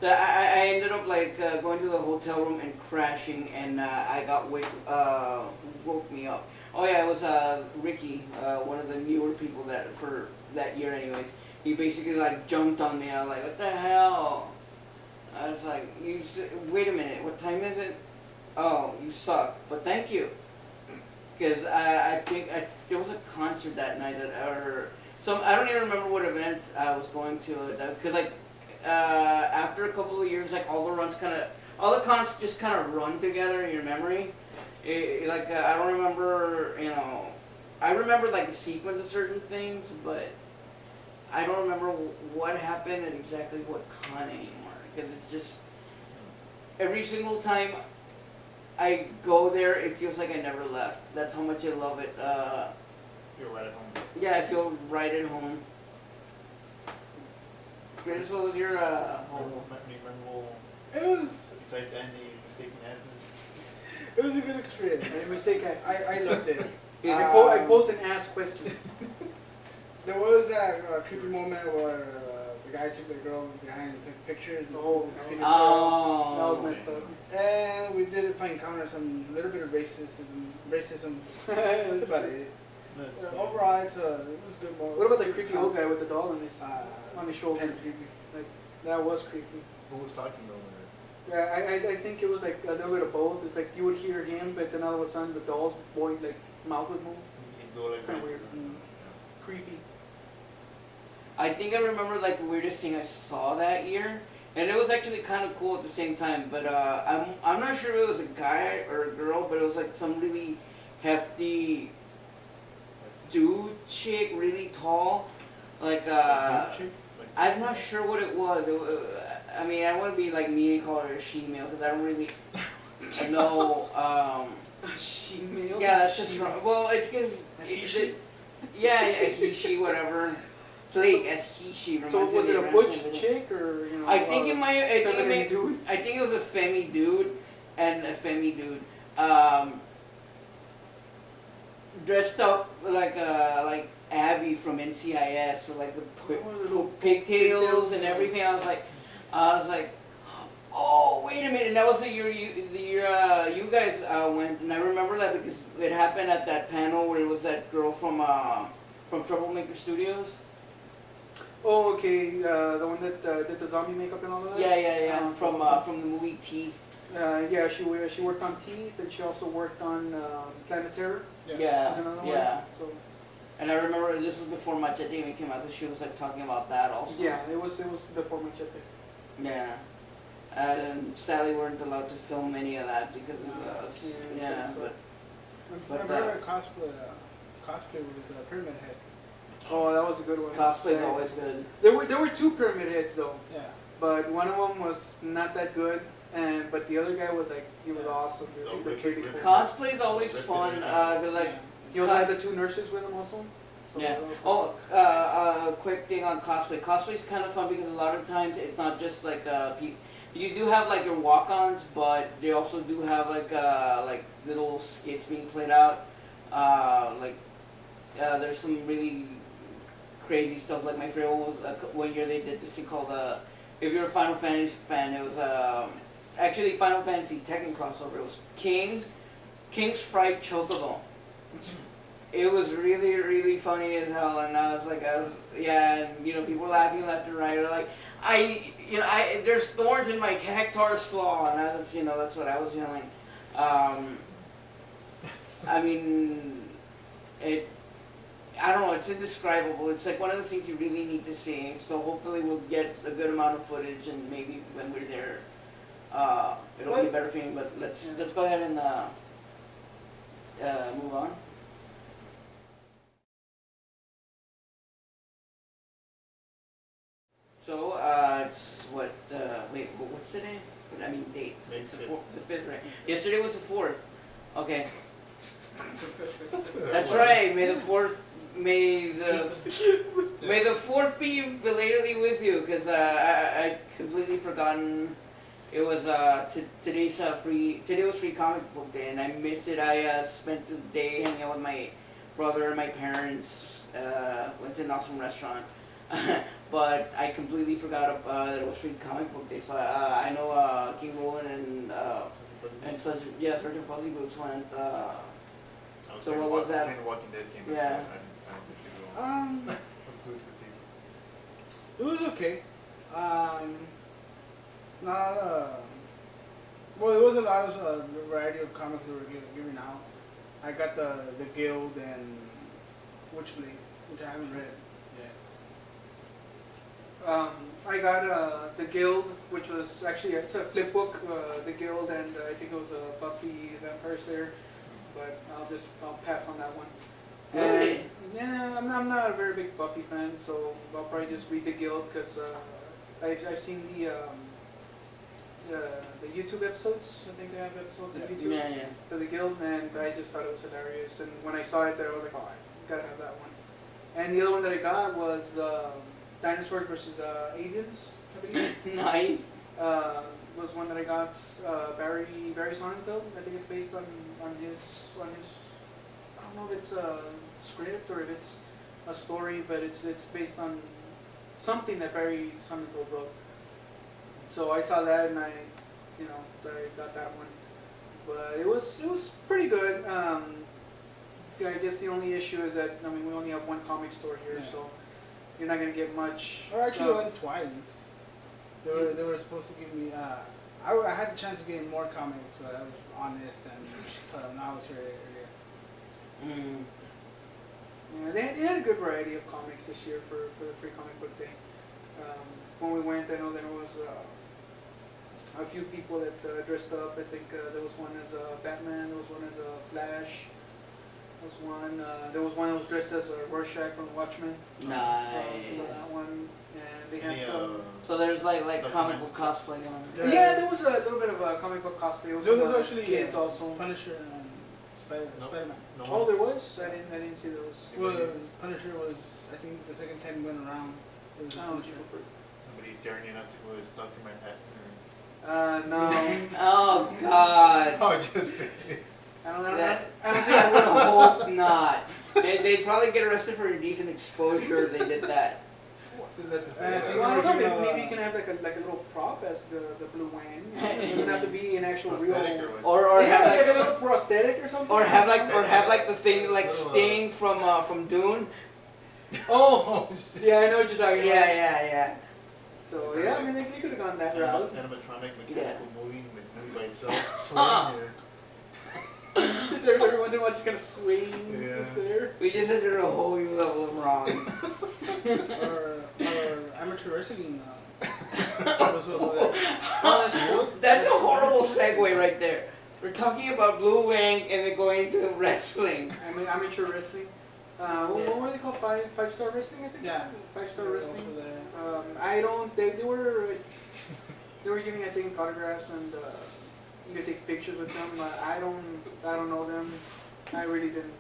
I ended up like going to the hotel room and crashing, and I got woke me up. Oh yeah, it was Ricky, one of the newer people for that year anyways. He basically like jumped on me. I was like, what the hell? I was like, wait a minute, what time is it? Oh, you suck, but thank you. Because I think there was a concert that night I don't even remember what event I was going to. Because like after a couple of years, like all the cons just kind of run together in your memory. I don't remember, I remember like the sequence of certain things, but I don't remember what happened at exactly what con anymore. Because it's just, every single time I go there, it feels like I never left. That's how much I love it. You're right at home. Yeah, I feel right at home. Chris, what was your home? Memorable, It was besides Andy mistaking asses. it was a good experience. Mistake ass. I loved it. I posed an ass question. There was that creepy moment where the guy took the girl behind and took pictures. And Oh, penis Oh. That was messed up. out. And we did encounter some little bit of racism. That's about it. Overall, it was a good moment. What about the creepy old guy with the doll on his shoulder? Kind of creepy. Like, that was creepy. Who was talking over Yeah, I think it was like a little bit of both. It's like you would hear him, but then all of a sudden the doll's mouth would move. He'd go like Kinda right weird. to the- Creepy. I think I remember like the weirdest thing I saw that year, and it was actually kind of cool at the same time. But I'm not sure if it was a guy or a girl, but it was like some really hefty dude chick, really tall. Like Like, chick? Like- I'm not sure what it was. I mean, I wouldn't be like mean and call her a she-male because I don't really know. She-male? Yeah, that's just wrong. Well, it's because yeah, he, she, whatever. Fake as he, she. So reminds me was of it a the butch Ransom video. chick or I think it might. I think it feminine may. dude? I think it was a femi dude and a femi dude. Dressed up like Abby from NCIS, so like the pigtails and everything. I was like, oh wait a minute, and that was the year you guys went, and I remember that because it happened at that panel where it was that girl from Troublemaker Studios. Oh, okay. The one that did the zombie makeup and all of that? Yeah. From the movie Teeth. Yeah, she worked on Teeth, and she also worked on Planet Terror. Yeah. Was another Yeah. one. So And I remember this was before Machete even came out, because she was like talking about that also. yeah, it was before Machete. Yeah. And sadly, we weren't allowed to film any of that because of us. Yeah, but My But, favorite cosplay was Pyramid Head. Oh, that was a good one. cosplay's Yeah. always good. There were two Pyramid Heads though, Yeah. but one of them was not that good, but the other guy was like he was awesome. He was Oh, really Ricky- cool. Cosplay's always fun. But like, He also had the two nurses with him also. So yeah. that was cool. Oh, quick thing on cosplay. Cosplay's kind of fun because a lot of times it's not just like you do have like your walk-ons, but they also do have like little skits being played out. There's some really crazy stuff. Like my favorite one was one year they did this thing called if you're a Final Fantasy fan, it was actually Final Fantasy Tekken crossover. It was King's Fright Chocobo. It was really, really funny as hell, and I was and people were laughing left and right. Or like, there's thorns in my cactar slaw, and that's what I was yelling. I mean, I don't know, it's indescribable. It's like one of the things you really need to see. So hopefully we'll get a good amount of footage, and maybe when we're there, it'll be a better feeling. But let's go ahead and move on. So, it's what, what's today? I mean, date. May It's the 5th. 5th, right? Yesterday was the 4th. Okay. That's right. May the 4th, may the 4th be belatedly with you, because I completely forgotten. It was today was free comic book day, and I missed it. I spent the day hanging out with my brother and my parents. Went to an awesome restaurant. But I completely forgot that it was free comic book day. So I know King Roland and Sergeant Fuzzy Boots went. So what was that? The Walking Dead came. Yeah. I don't think it was. Was glued to the TV. It was okay. Well, there was a lot of variety of comics that were giving out. I got the Guild and Witchblade, which I haven't read yet. I got the Guild, which was actually it's a flip book. The Guild, and I think it was a Buffy Vampire Slayer, but I'll pass on that one. Really? And, yeah, I'm not a very big Buffy fan, so I'll probably just read the Guild because I've seen the YouTube episodes. I think they have episodes on YouTube Yeah, yeah. for the guild, and I just thought it was hilarious. And when I saw it there, I was like, oh, I gotta have that one. And the other one that I got was Dinosaurs versus Aliens, I believe. Nice. Was one that I got. Barry Sonnenfeld. I think it's based on his. I don't know if it's a script or if it's a story, but it's based on something that Barry Sonnenfeld wrote. So I saw that and I got that one. But it was pretty good. I guess the only issue is that we only have one comic store here, Yeah. so you're not gonna get much. Or actually, I went twice. They were supposed to give me. I had the chance of getting more comics, but I was honest and now I was here earlier. Mm. Yeah, they had a good variety of comics this year for the free comic book day. When we went, I know there was a few people that dressed up. I think there was one as Batman, there was one as Flash. There was one that was dressed as Rorschach from Watchmen. Nice. So that one, and they had Any, some. So there's like comic book cosplay on it. Yeah, there was a little bit of a comic book cosplay. It was There some, was actually kids also. Punisher and Spider-Man. No Oh, one- there was. I didn't see those. Well, Punisher was, I think, the second time we went around. It was Oh, Punisher. Nobody daring enough to go as Dr. Manhattan. No. Oh God. Oh, just I don't know. That, I would hope not. They'd probably get arrested for indecent exposure if they did that. what is that to I say? think Well, I don't know. Maybe, Maybe you can have like a little prop as the blue wang. It doesn't have to be an actual Prosthetic real. or what? Or Yeah, have like a like, little prosthetic or something. or have like the thing like Sting from Dune. Oh, yeah, I know what you're talking about. Yeah. So yeah, I mean, they could have gone that route. Animatronic mechanical moving by itself. Ah. Swinging, Just every once in a while, just kind of swing Yeah. just there. We just entered a whole new level of wrong. or amateur wrestling. Was also there. Oh, that's a horrible segue right there. We're talking about Blue Wang and then going into wrestling. I mean, amateur wrestling. What were they called? Five-star wrestling, I think. Yeah. Five-star They were wrestling. also there. I don't. They were. They were giving, I think, autographs and you could take pictures with them. I don't know them. I really didn't.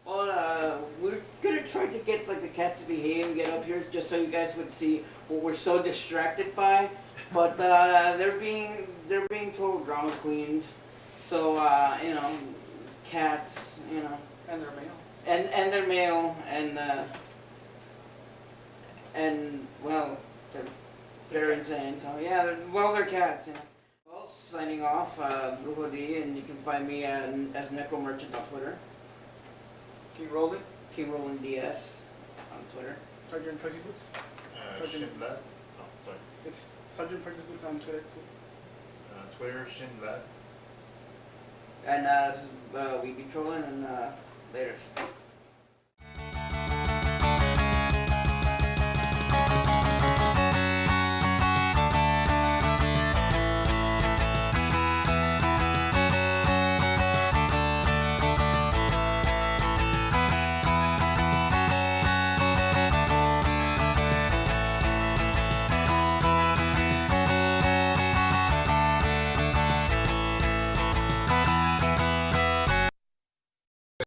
Well, we're gonna try to get like the cats to behave and get up here just so you guys would see what we're so distracted by. But they're being total drama queens. So cats, And they're male. and they're male and well, they're insane. So yeah, they're cats. Well, signing off, Blue Hoodie, and you can find me as Necro Merchant on Twitter. Keep rolling. Team Roland DS on Twitter. Sergeant Fuzzy Boots. Shinblad. Oh, sorry. It's Sergeant Fuzzy Boots on Twitter too. Twitter, Shinblad. And we be trolling and later.